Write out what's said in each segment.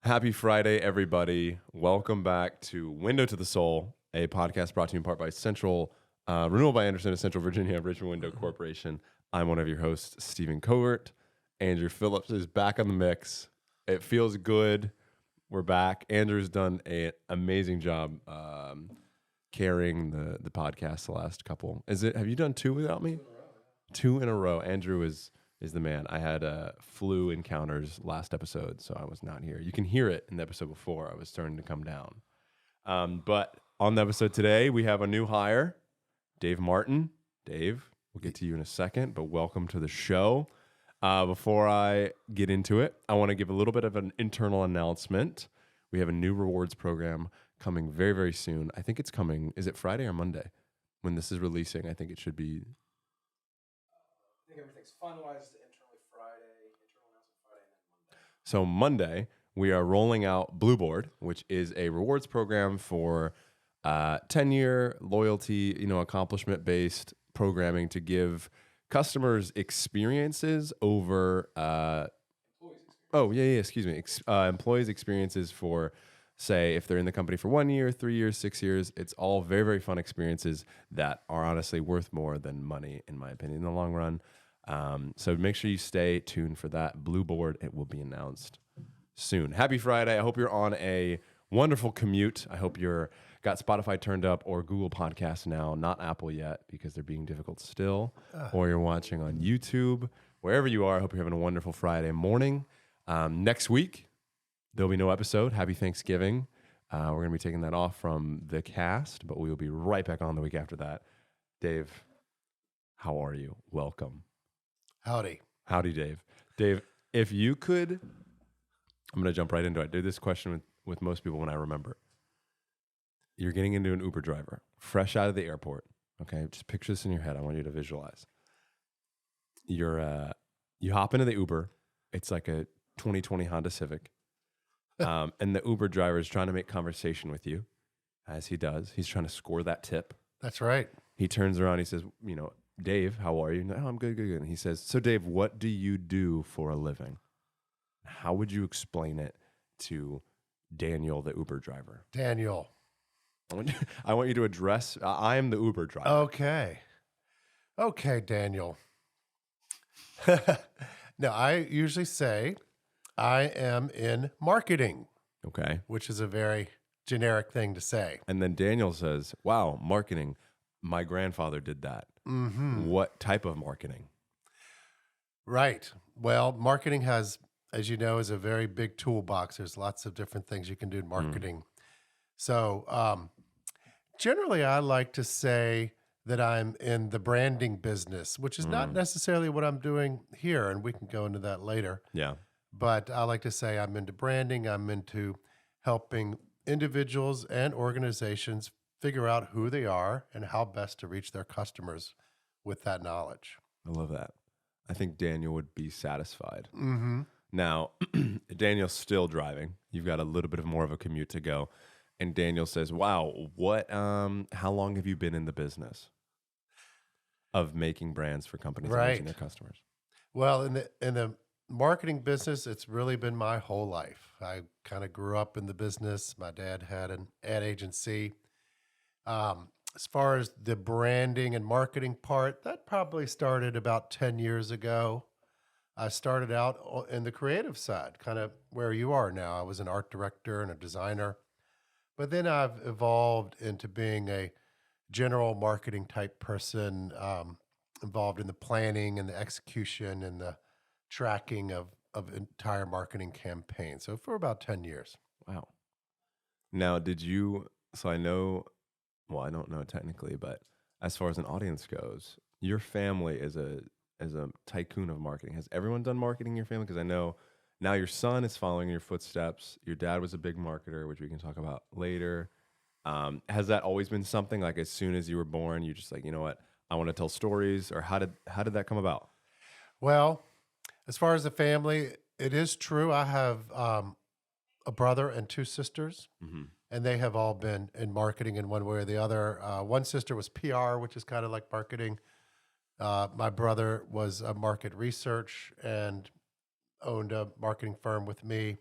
Happy Friday, everybody. Welcome back to Window to the Soul, a podcast brought to you in part by Renewal by Andersen of Central Virginia, Richmond Window Corporation. I'm one of your hosts, Stephen Covert. Andrew Phillips is back on the mix. It feels good. We're back. Andrew's done an amazing job carrying the podcast the last couple. Have you done two without me? 2 in a row. Andrew is the man. I had flu encounters last episode, so I was not here. You can hear it in the episode before. I was starting to come down. But on the episode today, we have a new hire, Dave Martin. Dave, we'll get to you in a second, but welcome to the show. Before I get into it, I want to give a little bit of an internal announcement. We have a new rewards program coming very, very soon. I think it's coming. Is it Friday or Monday? When this is releasing, I think it should be. I think everything's finalized internally Friday, internal announcement Friday, and then Monday. So Monday, we are rolling out Blueboard, which is a rewards program for 10-year loyalty, accomplishment-based programming to give customers experiences over. Employees experiences for, say, if they're in the company for 1 year, 3 years, 6 years. It's all very, very fun experiences that are honestly worth more than money, in my opinion, in the long run. So make sure you stay tuned for that Blueboard. It will be announced soon. Happy Friday. I hope you're on a wonderful commute. I hope you're got Spotify turned up or Google Podcasts now, not Apple yet because they're being difficult still, or you're watching on YouTube. Wherever you are, I hope you're having a wonderful Friday morning. Next week, there'll be no episode. Happy Thanksgiving. We're going to be taking that off from the cast, but we will be right back on the week after that. Dave, how are you? Welcome. Howdy. Howdy, Dave. Dave, if you could, I'm going to jump right into it. I do this question with most people when I remember. You're getting into an Uber driver, fresh out of the airport. Okay, just picture this in your head. I want you to visualize. You hop into the Uber. It's like a 2020 Honda Civic. And the Uber driver is trying to make conversation with you, as he does. He's trying to score that tip. That's right. He turns around. He says, Dave, how are you? No, I'm good. And he says, so Dave, what do you do for a living? How would you explain it to Daniel, the Uber driver? Daniel. I want you to address, I am the Uber driver. Okay, Daniel. Now, I usually say I am in marketing. Okay. Which is a very generic thing to say. And then Daniel says, wow, marketing. My grandfather did that. Mm-hmm. What type of marketing? Right. Well, marketing has, as you know, is a very big toolbox. There's lots of different things you can do in marketing. So generally, I like to say that I'm in the branding business, which is not necessarily what I'm doing here, and we can go into that later. Yeah. But I like to say I'm into branding. I'm into helping individuals and organizations figure out who they are and how best to reach their customers with that knowledge. I love that. I think Daniel would be satisfied. Mm-hmm. Now, Daniel's still driving. You've got a little bit more of a commute to go. And Daniel says, wow, how long have you been in the business of making brands for companies and reaching their customers? Well, in the marketing business, it's really been my whole life. I kind of grew up in the business. My dad had an ad agency. As far as the branding and marketing part, that probably started about 10 years ago. I started out in the creative side, kind of where you are now. I was an art director and a designer. But then I've evolved into being a general marketing type person, involved in the planning and the execution and the tracking of entire marketing campaigns. So for about 10 years. Wow. Now, I don't know technically, but as far as an audience goes, your family is a tycoon of marketing. Has everyone done marketing in your family? Because I know now your son is following your footsteps. Your dad was a big marketer, which we can talk about later. Has that always been something, like as soon as you were born, you just like, you know what, I want to tell stories? Or how did that come about? Well, as far as the family, it is true. I have a brother and two sisters, and they have all been in marketing in one way or the other. One sister was PR, which is kind of like marketing. My brother was a market research and owned a marketing firm with me.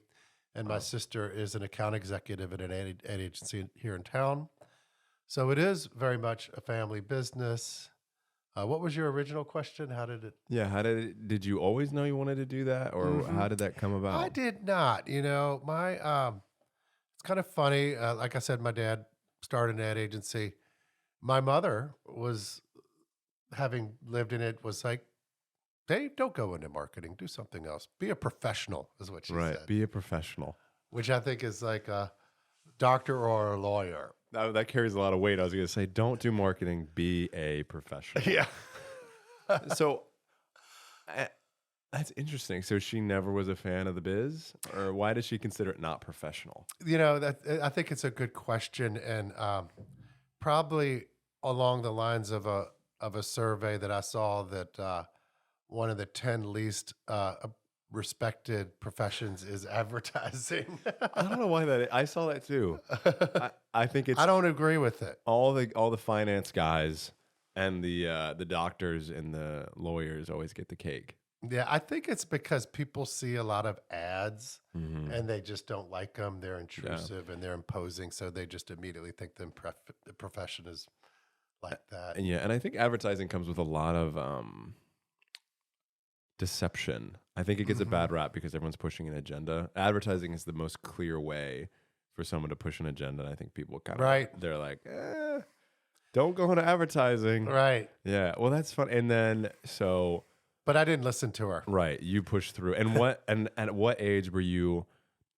and my sister is an account executive at an ad agency here in town. So it is very much a family business. What was your original question? How did it? Yeah. Did you always know you wanted to do that, or Mhm. how did that come I about? did not. My it's kind of funny. Like I said, my dad started an ad agency. My mother was having lived in it was like, Dave, don't go into marketing. Do something else. Be a professional, is what she Right. said, Be a professional. which I think is like a doctor or a lawyer. That carries a lot of weight. I was going to say, don't do marketing. Be a professional. Yeah. So uh, that's interesting. So she never was a fan of the biz, or why does she consider it not professional? That I think it's a good question, and probably along the lines of a survey that I saw that one of the 10 least respected professions is advertising. I don't know why I saw that too. I think it's I don't agree with it. all the finance guys and the doctors and the lawyers always get the cake. Yeah, I think it's because people see a lot of ads Mhm. and they just don't like them. They're intrusive and they're imposing, so they just immediately think the profession is like that. And yeah, and I think advertising comes with a lot of deception. I think it gets a Mhm. bad rap because everyone's pushing an agenda. Advertising is the most clear way for someone to push an agenda. And I think people kind of Right. they're like, don't go into advertising. Right. Yeah. Well, that's fun. And then so But I didn't listen to her. right, you push through. And what and at what age were you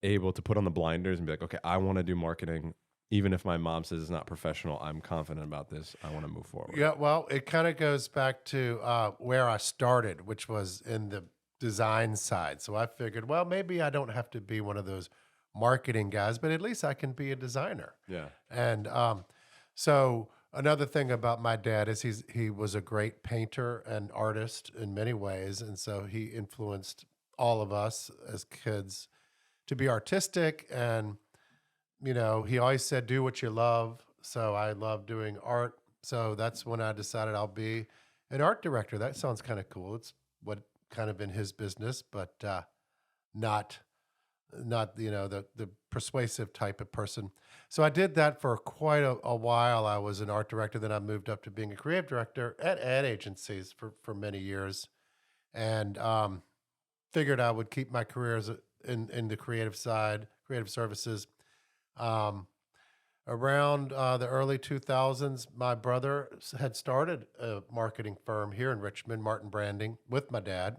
able to put on the blinders and be like, okay, I want to do marketing. Even if my mom says it's not professional, I'm confident about this. I want to move forward. Yeah, well, it kind of goes back to where I started, which was in the design side. So I figured, well, maybe I don't have to be one of those marketing guys, but at least I can be a designer. Yeah. And so another thing about my dad is he was a great painter and artist in many ways, and so he influenced all of us as kids to be artistic. And he always said, "Do what you love." So I love doing art. So that's when I decided I'll be an art director. That sounds kind of cool. It's what kind of in his business, but not the persuasive type of person. So I did that for quite a while. I was an art director, then I moved up to being a creative director at ad agencies for many years, and figured I would keep my career in the creative side, creative services. Um, Around the early 2000s, my brother had started a marketing firm here in Richmond, Martin Branding, with my dad.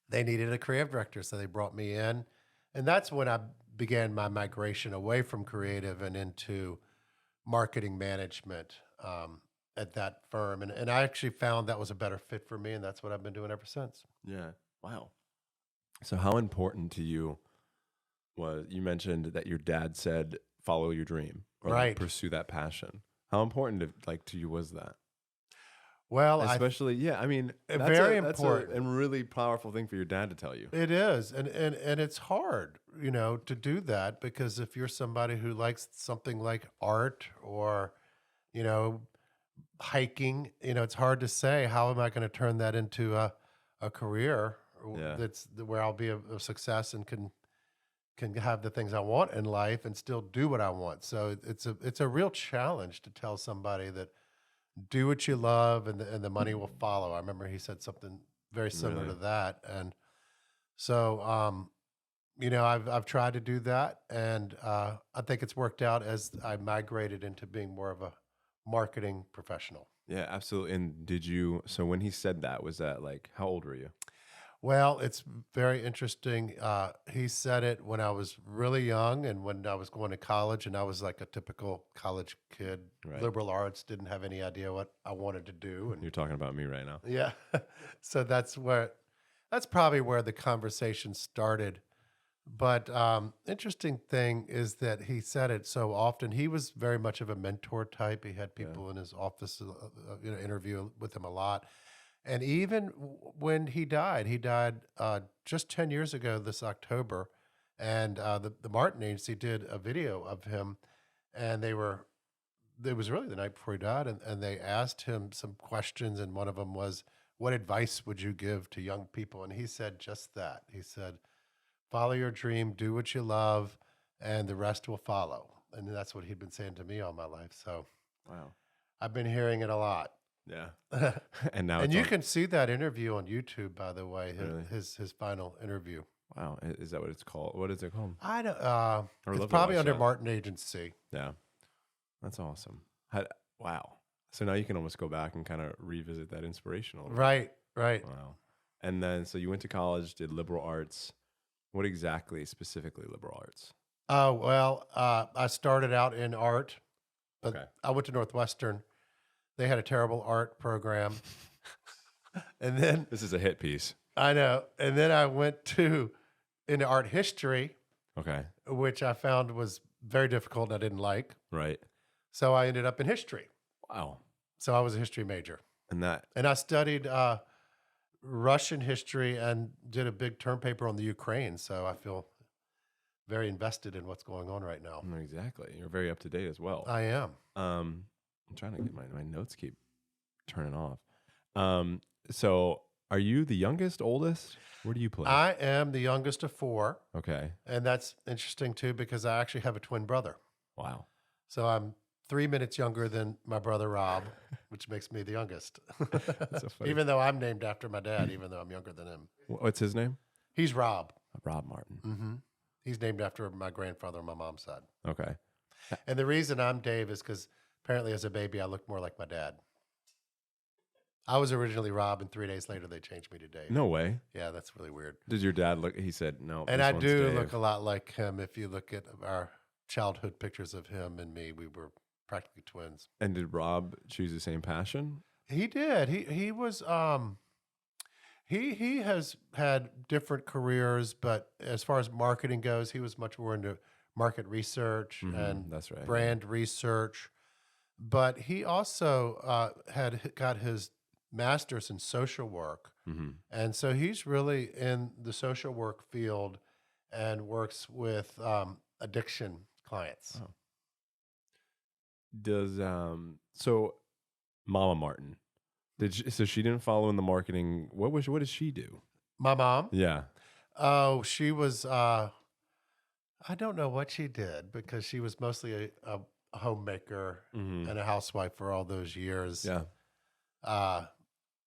They needed a creative director, so they brought me in. And that's when I began my migration away from creative and into marketing management at that firm. And I actually found that was a better fit for me, and that's what I've been doing ever since. Yeah. Wow. So how important to you was you mentioned that your dad said follow your dream or like, Right. pursue that passion. How important to you was that? Well, Especially, yeah, I mean, very that's important. a really powerful thing for your dad to tell you. It is, and it's hard, to do that because if you're somebody who likes something like art or, you know, hiking, it's hard to say how am I going to turn that into a career Yeah. that's where I'll be a success and can have the things I want in life and still do what I want. So it's a real challenge to tell somebody that do what you love and the money will follow. I remember he said something very similar Really? to that. And so, I've tried to do that, and I think it's worked out as I migrated into being more of a marketing professional. Yeah, absolutely. And so when he said that, was that like, how old were you? Well, it's very interesting. He said it when I was really young and when I was going to college, and I was like a typical college kid, Right. liberal arts, didn't have any idea what I wanted to do. And You're talking about me right now. yeah, so that's probably where the conversation started. But interesting thing is that he said it so often. He was very much of a mentor type. He had Yeah. people in his office, interview with him a lot. And even when he died just 10 years ago this October. And the Martin Agency did a video of him, and it was really the night before he died, and they asked him some questions, and one of them was, what advice would you give to young people? And he said just that. He said, follow your dream, do what you love, and the rest will follow. And that's what he'd been saying to me all my life. So Wow. I've been hearing it a lot. Yeah. And And now it's you on. can see that interview on YouTube, by the way, Really? his final interview. Wow. Is that what it's called? What is it called? I don't. I would It's love to probably watch under that. Martin Agency. Yeah. That's awesome. Wow. So now you can almost go back and kind of revisit that inspiration a little bit. Right. Right. Wow. And then, so you went to college, did liberal arts. What exactly, specifically liberal arts? Oh well, I started out in art, but Okay. I went to Northwestern. They had a terrible art program, and then This is a hit piece. I know, and then I went into art history, Okay. which I found was very difficult. And I didn't like, Right. so I ended up in history. Wow. So I was a history major, And that, and I studied Russian history and did a big term paper on the Ukraine. So I feel very invested in what's going on right now. exactly. You're very up to date as well. I am. I'm trying to get my notes keep turning off. So are you the youngest, oldest? Where do you play? I am the youngest of four. Okay. And that's interesting too, because I actually have a twin brother. Wow. So I'm 3 minutes younger than my brother Rob, which makes me the youngest. That's so funny. Even though I'm named after my dad, even though I'm younger than him. What's his name? He's Rob. Rob Martin. Hmm. He's named after my grandfather on my mom's side. Okay. And the reason I'm Dave is because apparently as a baby, I looked more like my dad. I was originally Rob, and 3 days later, they changed me to Dave. No way. Yeah, that's really weird. Did your dad look? He said no. And this I one's do Dave. look a lot like him. If you look at our childhood pictures of him and me, we were practically twins. And did Rob choose the same passion? He did. He was he has had different careers, but as far as marketing goes, he was much more into market research and That's right. brand research. But he also had got his master's in social work. Mm-hmm. And so he's really in the social work field and works with addiction clients. Oh. Does so Mama Martin so she didn't follow in the marketing. What did she do? My mom, Yeah. oh, she was, I don't know what she did because she was mostly a homemaker Mm-hmm. and a housewife for all those years. Yeah.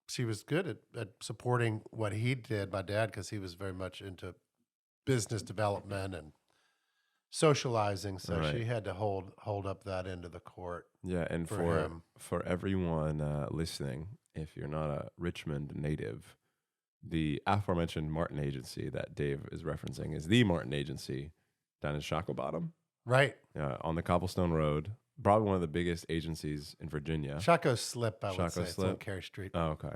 She was good at supporting what he did, my dad, because he was very much into business development and socializing. So Right. she had to hold up that end of the court. Yeah. And For for him. for everyone listening, if you're not a Richmond native, the aforementioned Martin Agency that Dave is referencing is the Martin Agency down in Shacklebottom, Right. on the Cobblestone Road. Probably one of the biggest agencies in Virginia. Chaco Slip, I would Chaco say. It's on Slip. Cary Street. Oh, okay.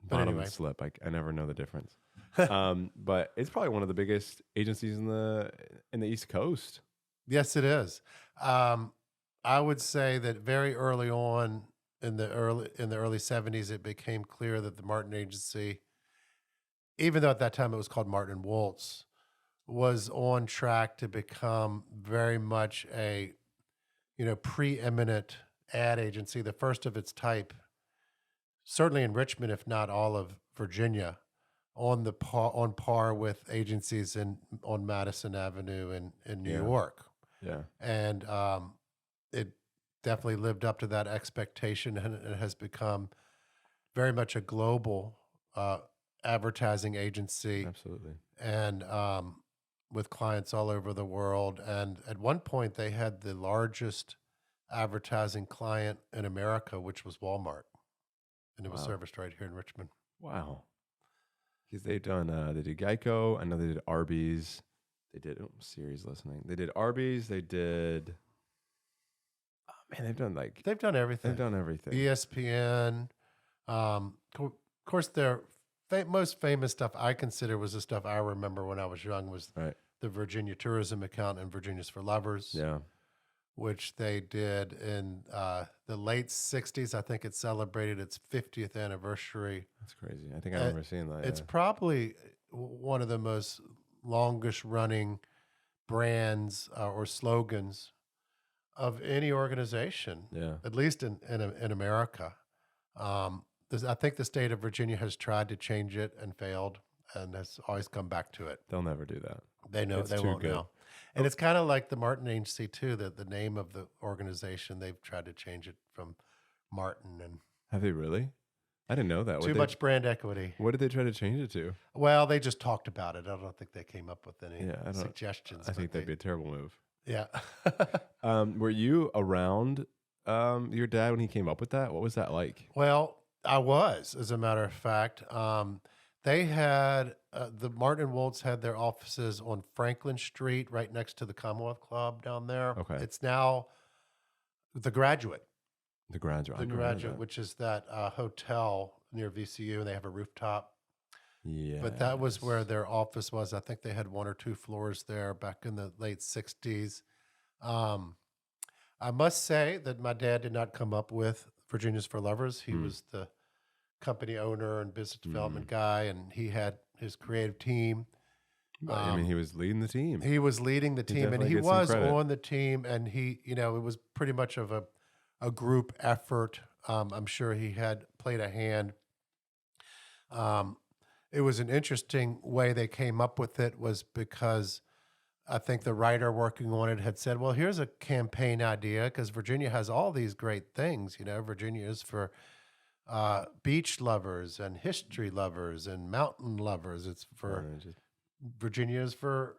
But Bottom anyway. and slip. I never know the difference. But it's probably one of the biggest agencies in the East Coast. Yes, it is. I would say that very early on in the early 70s, it became clear that the Martin Agency, even though at that time it was called Martin Woltz, was on track to become very much a preeminent ad agency, the first of its type, certainly in Richmond, if not all of Virginia, on par with agencies on Madison Avenue in New Yeah. York. Yeah. And it definitely lived up to that expectation, and it has become very much a global advertising agency, Absolutely. and with clients all over the world. And at one point, they had the largest advertising client in America, which was Walmart, and it was Wow. serviced right here in Richmond. Wow. Because they've done, they did Geico. I know they did Arby's. They did, Siri's listening. They did Arby's. They did, man, they've done They've done everything. they've done everything. ESPN. Of course, their most famous stuff I consider was the stuff I remember when I was young was Right. the Virginia Tourism account and Virginia's for Lovers, Yeah. which they did in the late 60s. I think it celebrated its 50th anniversary. That's crazy. I think I remember seeing that. It's Yeah. probably one of the most longest running brands or slogans of any organization, Yeah. at least in America. I think the state of Virginia has tried to change it and failed, and has always come back to it. They'll never do that. They know It's they too won't good. know. And it's kind of like the Martin Agency too. That the name of the organization they've tried to change it from Martin and Have they really? I didn't know that. too much brand equity. What did they try to change it to? Well, they just talked about it. I don't think they came up with any Yeah, I don't. suggestions. I think but that'd be a terrible move. yeah. Were you around your dad when he came up with that? What was that like? Well, I was, as a matter of fact. They had the Martin and Woltz had their offices on Franklin Street, right next to the Commonwealth Club down there. Okay. It's now the Graduate. The Graduate. The I've never heard of Graduate, that. which is that hotel near VCU, and they have a rooftop. Yeah. But that was where their office was. I think they had 1 or 2 floors there back in the late 60s. I must say that my dad did not come up with Virginia's for Lovers. He was the company owner and business development guy, and he had his creative team. But, I mean, he was leading the team. He was leading the team, and definitely he gets some was credit. on the team, and he, it was pretty much of a group effort. I'm sure he had played a hand. It was an interesting way they came up with it was because I think the writer working on it had said, well, here's a campaign idea because Virginia has all these great things. Virginia is for beach lovers and history lovers and mountain lovers. It's for Virginia is for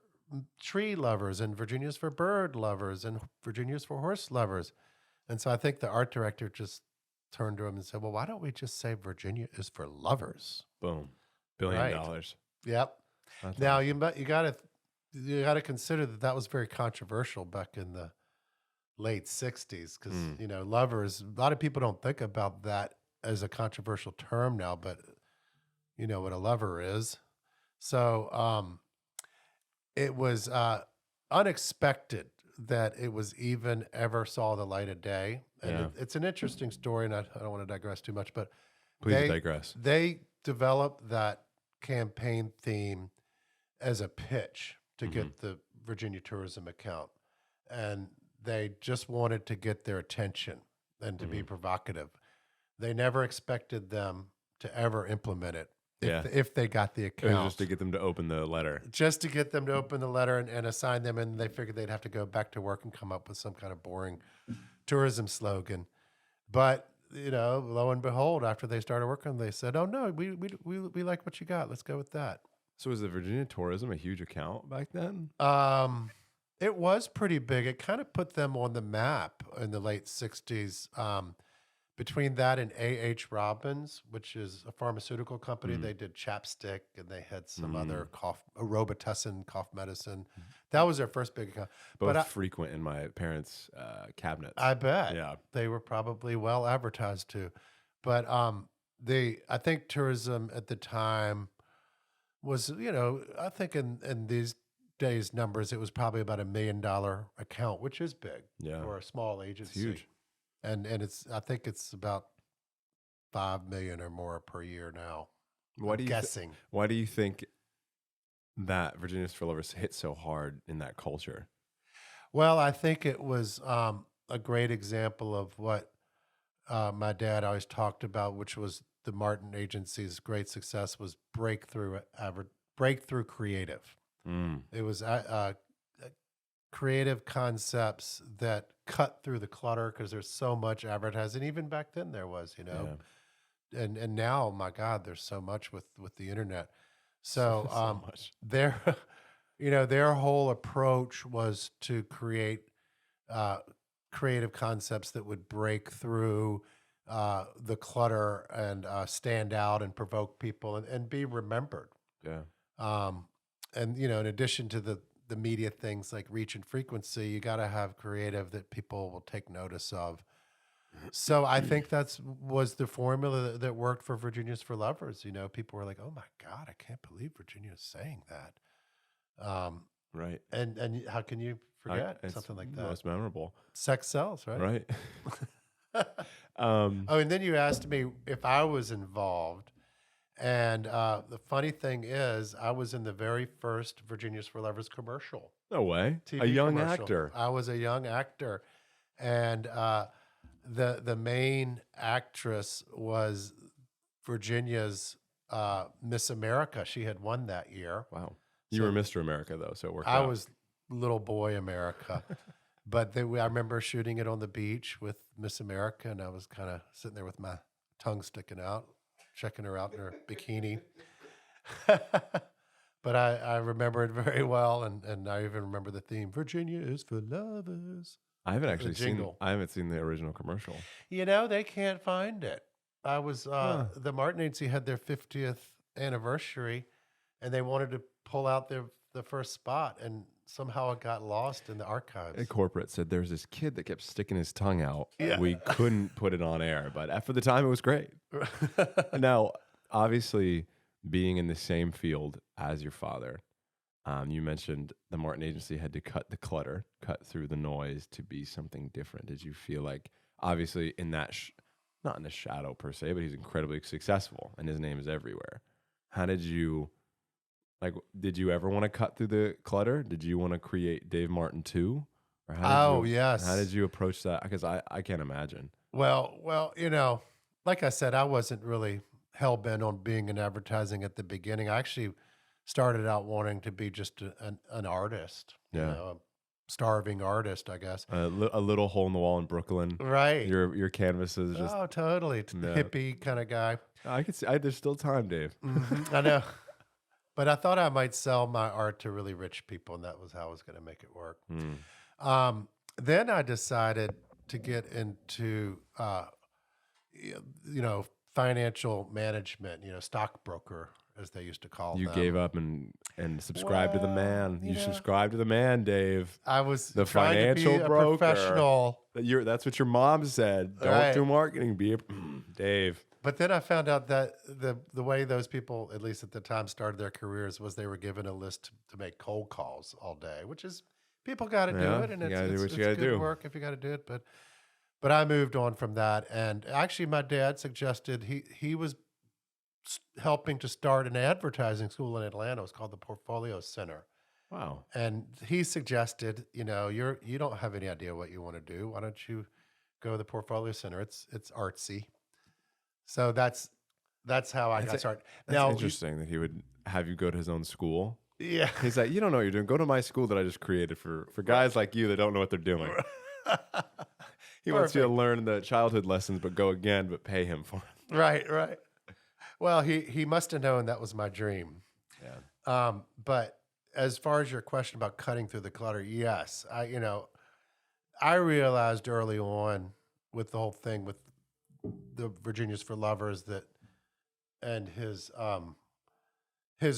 tree lovers, and Virginia is for bird lovers, and Virginia is for horse lovers. And so I think the art director just turned to him and said, well, why don't we just say Virginia is for lovers? Boom. $1 billion. Right. Yep. That's Now awesome. you got to consider that was very controversial back in the late 60s because lovers, a lot of people don't think about that as a controversial term now, but you know what a lover is. So it was unexpected that it was even ever saw the light of day. And Yeah. it's an interesting story, and I don't want to digress too much, but Please digress. they developed that campaign theme as a pitch to get the Virginia tourism account. And they just wanted to get their attention and to be provocative. They never expected them to ever implement it if they got the It account. was just to get them to open the letter. Just to get them to open the letter and assign them, and they figured they'd have to go back to work and come up with some kind of boring tourism slogan. But lo and behold, after they started working, they said, "Oh no, we like what you got. Let's go with that." So was the Virginia Tourism a huge account back then? It was pretty big. It kind of put them on the map in the late 60s. Between that and A.H. Robbins, which is a pharmaceutical company, they did chapstick and they had some other Robitussin cough medicine. That was their first big account. Both But frequent in my parents' cabinets. I bet Yeah. they were probably well advertised too. But I think tourism at the time was, I think in these days numbers, it was probably about $1 million account, which is big for a small agency. It's huge. And I think it's about 5 million or more per year now. Why do you guessing? Why do you think that Virginia's for Lovers hit so hard in that culture? Well, I think it was a great example of what my dad always talked about, which was the Martin Agency's great success was breakthrough creative. It was creative concepts that cut through the clutter because there's so much advertising. Even back then there was, and now, my God, there's so much with the internet. So, So much. their whole approach was to create creative concepts that would break through the clutter and stand out and provoke people and be remembered. Yeah. And in addition to the media things like reach and frequency, you got to have creative that people will take notice of. So I think was the formula that worked for Virginia's for Lovers. People were like, "Oh my God, I can't believe Virginia's saying that." Right. And how can you forget something like that? Most memorable. Sex sells, right? Right. And then you asked me if I was involved. And the funny thing is, I was in the very first Virginia's for Lovers commercial. No way. TV A young commercial. actor. I was a young actor, and the main actress was Virginia's Miss America. She had won that year. Wow. You were Mr. America though, so it worked I out. was little boy America. But I remember shooting it on the beach with Miss America, and I was kind of sitting there with my tongue sticking out, checking her out in her bikini. But I remember it very well, and I even remember the theme, Virginia is for lovers. I haven't actually seen. jingle. I haven't seen the original commercial. You know, they can't find it. I was, the Martin Agency had their 50th anniversary, and they wanted to pull out the first spot, and somehow it got lost in the archives. And corporate said there's this kid that kept sticking his tongue out. Yeah. We couldn't put it on air, but for the time it was great. Now, obviously, being in the same field as your father, you mentioned the Martin Agency had to cut the clutter, cut through the noise to be something different. Did you feel like, obviously, in that, not in the shadow per se, but he's incredibly successful and his name is everywhere. How did you, did you ever want to cut through the clutter? Did you want to create Dave Martin 2? Or Yes. How did you approach that? Because I can't imagine. Well, you know, like I said, I wasn't really hell bent on being in advertising at the beginning. I actually started out wanting to be just an artist, you know, a starving artist, I guess. A little hole in the wall in Brooklyn. Right. Your canvases just. Oh, totally. Yeah. Hippie kind of guy. I could see. There's still time, Dave. I know. But I thought I might sell my art to really rich people, and that was how I was going to make it work. Then I decided to get into, you know, financial management, you know, stockbroker, as they used to call You them. gave up and subscribed to the man. Well, You you know, subscribed to the man, Dave. I was The trying financial to be a broker. professional. That's what your mom said. Don't Right. do marketing. Be a Dave. But then I found out that the way those people, at least at the time, started their careers was they were given a list to make cold calls all day, which is people got to do Yeah, it, and you it's gotta do what it's you gotta good do. work if you got to do it. But I moved on from that, and actually, my dad suggested he was helping to start an advertising school in Atlanta. It was called the Portfolio Center. Wow. And he suggested, you know, you don't have any idea what you want to do. Why don't you go to the Portfolio Center? It's artsy. So that's how I got started. That's Now, interesting that he would have you go to his own school. yeah, He's like, you don't know what you're doing. Go to my school that I just created for guys like you that don't know what they're doing. He wants you to learn the childhood lessons, but pay him for it. right. Well, he must have known that was my dream. Yeah. But as far as your question about cutting through the clutter, yes, I realized early on with the whole thing with the Virginia's for Lovers and his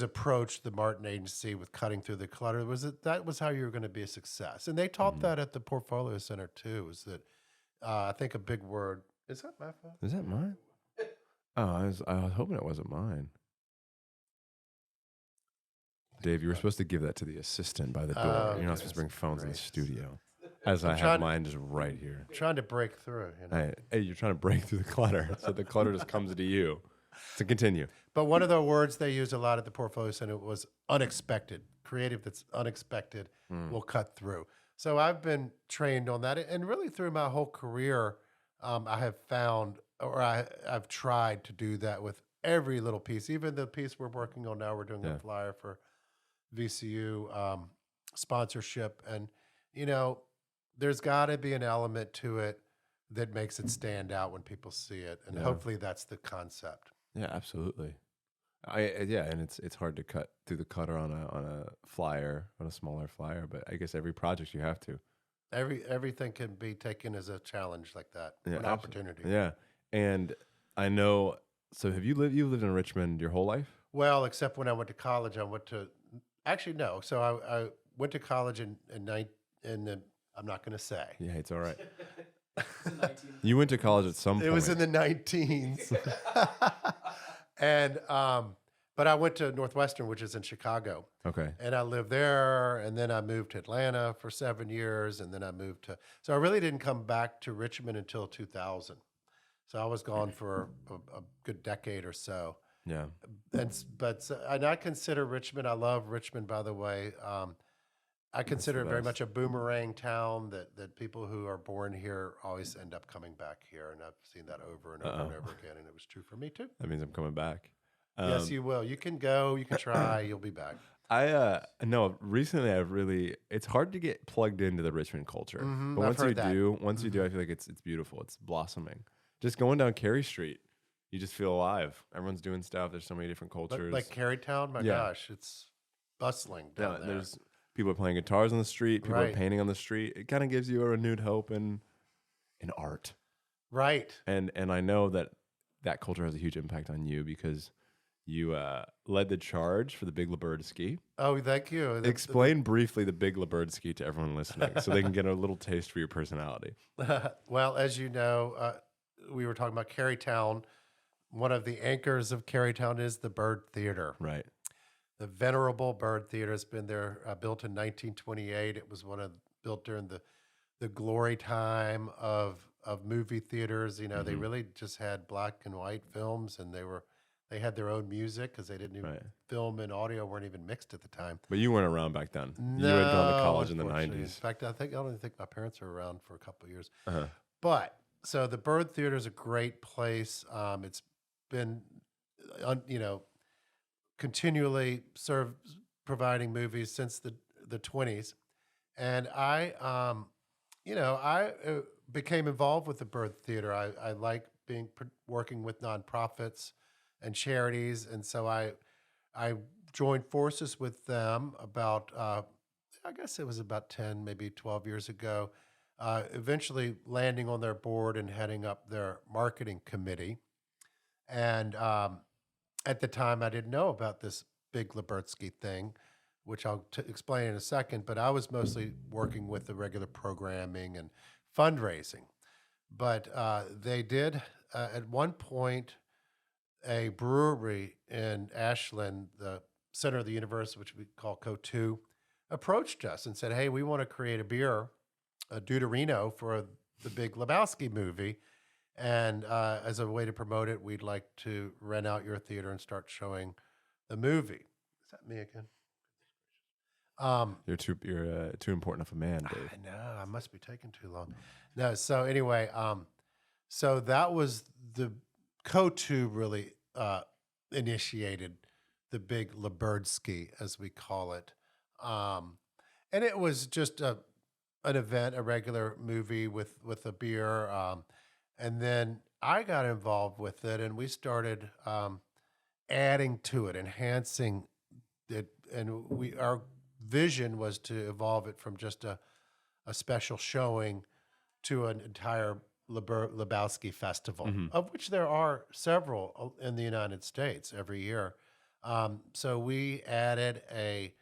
approach, the Martin Agency, with cutting through the clutter, was that was how you were going to be a success. And they taught that at the Portfolio Center too. Is that I think a big word is that my phone? Is that mine? Oh, I was hoping it wasn't mine. Dave, you were supposed to give that to the assistant by the door. Oh, You're not supposed to bring goodness phones in the gracious. studio. As I have trying- mine just right here. Trying to break through, you know. Hey, you're trying to break through the clutter, so the clutter just comes to you. To continue. But one of the words they used a lot at the Portfolio Center was unexpected. Creative that's unexpected will cut through. So I've been trained on that. And really through my whole career, I have found, or I've tried to do that with every little piece. Even the piece we're working on now, we're doing a flyer for VCU sponsorship. And, you know, there's got to be an element to it that makes it stand out when people see it. And hopefully that's the concept. Yeah, absolutely. And it's hard to cut through the clutter on a flyer, on a smaller flyer, but I guess every project you have to. Everything can be taken as a challenge like that, Yeah, an opportunity. Yeah. And I know, so you've lived in Richmond your whole life? Well, except when I went to college, actually no. So I went to college in I'm not going to say. Yeah, it's all right. You went to college at some point. It was in the 19s. And but I went to Northwestern, which is in Chicago. Okay. And I lived there, and then I moved to Atlanta for 7 years, and then I moved to. So I really didn't come back to Richmond until 2000. So I was gone for a good decade or so. Yeah. And I consider Richmond. I love Richmond, by the way. I consider it very much a boomerang town that people who are born here always end up coming back here, and I've seen that over and over and over again, and it was true for me too. That means I'm coming back. Yes, you will. You can go. You can try. You'll be back. No, recently it's hard to get plugged into the Richmond culture. But I've heard that. once you do, I feel like it's beautiful. It's blossoming. Just going down Cary Street, you just feel alive. Everyone's doing stuff. There's so many different cultures. Like Carytown, my Yeah. gosh, it's bustling down there. There's people are playing guitars on the street, people are Right. painting on the street. It kind of gives you a renewed hope in art. Right. And I know that culture has a huge impact on you because you led the charge for the Big Leberdsky. Oh, thank you. Explain briefly the Big Leberdsky to everyone listening so they can get a little taste for your personality. Well, as you know, we were talking about Carytown. One of the anchors of Carytown is the Byrd Theater. Right. The venerable Byrd Theater has been there, built in 1928. It was built during the glory time of movie theaters. You know, they really just had black and white films, and they had their own music because they didn't even film and audio weren't even mixed at the time. But you weren't around back then. No, you had gone to college in the unfortunately. 90s. In fact, I don't even think my parents were around for a couple of years. Uh-huh. But so the Byrd Theater is a great place. It's been, continually providing movies since the 20s, and I became involved with the Byrd Theater. I like working with nonprofits and charities, and so I joined forces with them about I guess it was about 10, maybe 12 years ago. Eventually landing on their board and heading up their marketing committee. And at the time, I didn't know about this Big Leberdsky thing, which I'll explain in a second. But I was mostly working with the regular programming and fundraising. But they did, at one point, a brewery in Ashland, the center of the universe, which we call Co2, approached us and said, hey, we want to create a beer, a Deuterino, for the Big Lebowski movie. And as a way to promote it, we'd like to rent out your theater and start showing the movie. Is that me again? You're too important of a man, Dave. I know. I must be taking too long. No. So anyway, so that was the Co2 really initiated the Big Leberdsky, as we call it, and it was just an event, a regular movie with a beer. And then I got involved with it, and we started adding to it, enhancing it, and our vision was to evolve it from just a special showing to an entire Lebowski festival, of which there are several in the United States every year. So we added a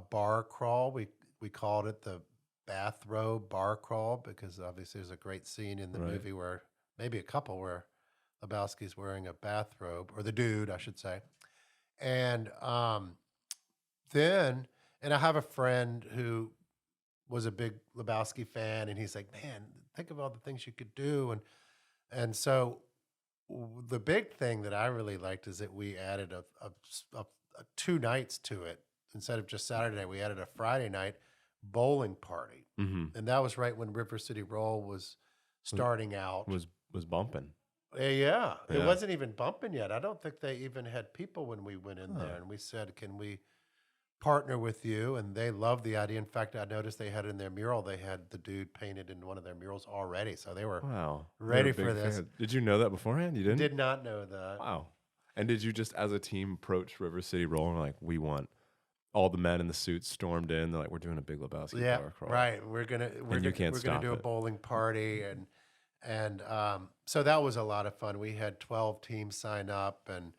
bar crawl. We called it the bathrobe bar crawl because obviously there's a great scene in the movie where maybe a couple where Lebowski's wearing a bathrobe, or the dude, I should say. And then I have a friend who was a big Lebowski fan, and he's like, man, think of all the things you could do. And so the big thing that I really liked is that we added a 2 nights to it. Instead of just Saturday night, we added a Friday night bowling party. And that was right when River City Roll was starting out. Was bumping. Yeah. It wasn't even bumping yet. I don't think they even had people when we went in there, and we said, can we partner with you? And they loved the idea. In fact, I noticed they had in their mural, they had the dude painted in one of their murals already. So they were ready for this. Fan. Did you know that beforehand? You didn't? Did not know that. Wow. And did you just, as a team, approach River City Roll and like, we want all the men in the suits stormed in? They're like, we're doing a Big Lebowski bar crawl. Right. We're gonna do a bowling party, and so that was a lot of fun. We had 12 teams sign up, and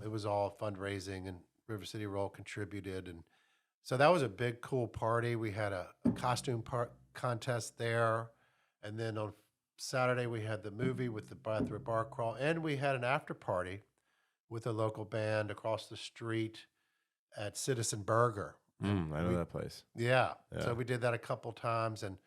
it was all fundraising, and River City Roll contributed, and so that was a big cool party. We had a costume contest there, and then on Saturday we had the movie with the bathrobe bar crawl, and we had an after party with a local band across the street at Citizen Burger. I know that place. Yeah. So we did that a couple times, and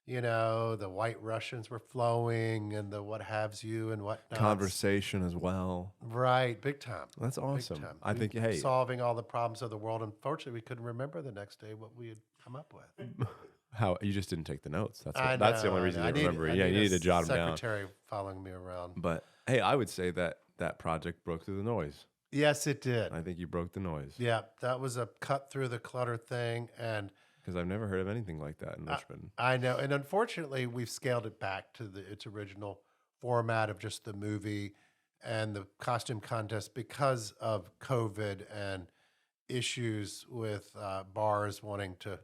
the White Russians were flowing, and the what haves you and whatnot. Conversation as well. Right. Big time. That's awesome. Big time. I think, hey. Solving all the problems of the world. Unfortunately, we couldn't remember the next day what we had come up with. How you just didn't take the notes. That's the only reason you remember. You need to jot them down. Secretary following me around. But hey, I would say that project broke through the noise Yes, it did. I think you broke the noise Yeah, that was a cut through the clutter thing, and because I've never heard of anything like that in I, Richmond. I know. And unfortunately, we've scaled it back to its original format of just the movie and the costume contest because of COVID and issues with bars wanting to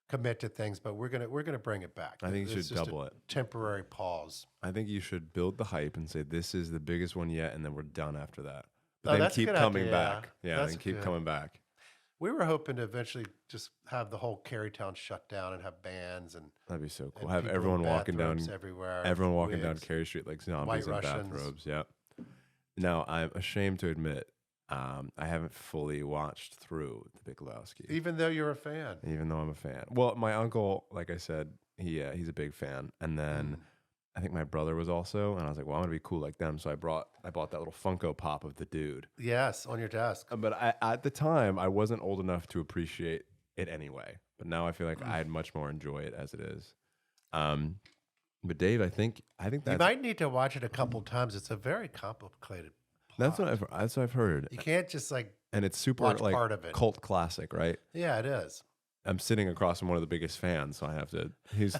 commit to things. But we're gonna bring it back. I think you It's should just double a it. temporary pause. I think you should build the hype and say this is the biggest one yet, and then we're done after that. But Oh, then that's a keep good coming idea. back. Yeah, That's then keep good. coming back. We were hoping to eventually just have the whole Carytown shut down and have bands and That'd be so cool. and Have people in everyone walking down, bathrobes everywhere. everyone walking down wigs. Carey Street like zombies White in Russians. bathrobes. Yep. Now I'm ashamed to admit, I haven't fully watched through The Big Lebowski, Even though you're a fan. even though I'm a fan. Well, my uncle, like I said, he's a big fan, and then I think my brother was also, and I was like, well, I'm gonna be cool like them, so I bought that little Funko Pop of the dude. Yes, on your desk. But at the time, I wasn't old enough to appreciate it anyway. But now I feel like I'd much more enjoy it as it is. But Dave, I think You that's might need to watch it a couple times. It's a very complicated that's plot. what I've heard, You can't just like, and it's super watch like part of it. cult classic, right? yeah, it is. I'm sitting across from one of the biggest fans, so I have to. He's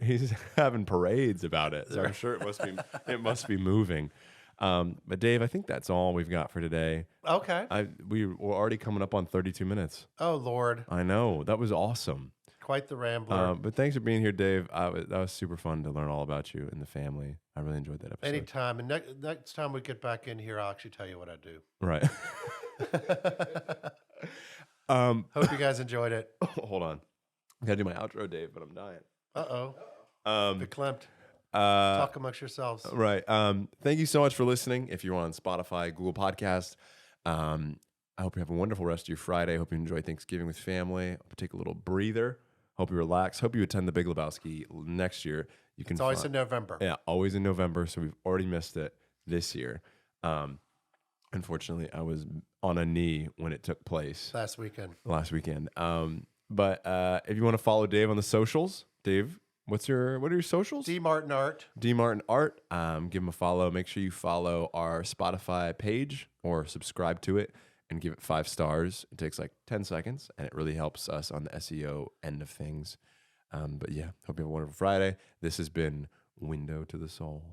he's having parades about it, so I'm sure it must be moving. But Dave, I think that's all we've got for today. Okay. We're already coming up on 32 minutes. Oh, Lord. I know, that was awesome. Quite the rambler. But thanks for being here, Dave. That was super fun to learn all about you and the family. I really enjoyed that episode. Anytime. And next time we get back in here, I'll actually tell you what I do. Right. Hope you guys enjoyed it. Hold on. I gotta do my outro, Dave, but I'm dying. Uh-oh. Um, Verklempt. uh, Talk amongst yourselves. right. Thank you so much for listening. If you're on Spotify, Google Podcast, I hope you have a wonderful rest of your Friday. Hope you enjoy Thanksgiving with family. Take a little breather. Hope you relax. Hope you attend the Big Lebowski next year. You can. It's always in November. Yeah, always in November. So we've already missed it this year. Unfortunately, I was on a knee when it took place Last weekend. last weekend. But if you want to follow Dave on the socials, Dave, what are your socials? D. Martin Art. D Martin Art. Give him a follow. Make sure you follow our Spotify page or subscribe to it and give it 5 stars. It takes like 10 seconds and it really helps us on the SEO end of things. But yeah, hope you have a wonderful Friday. This has been Window to the Soul.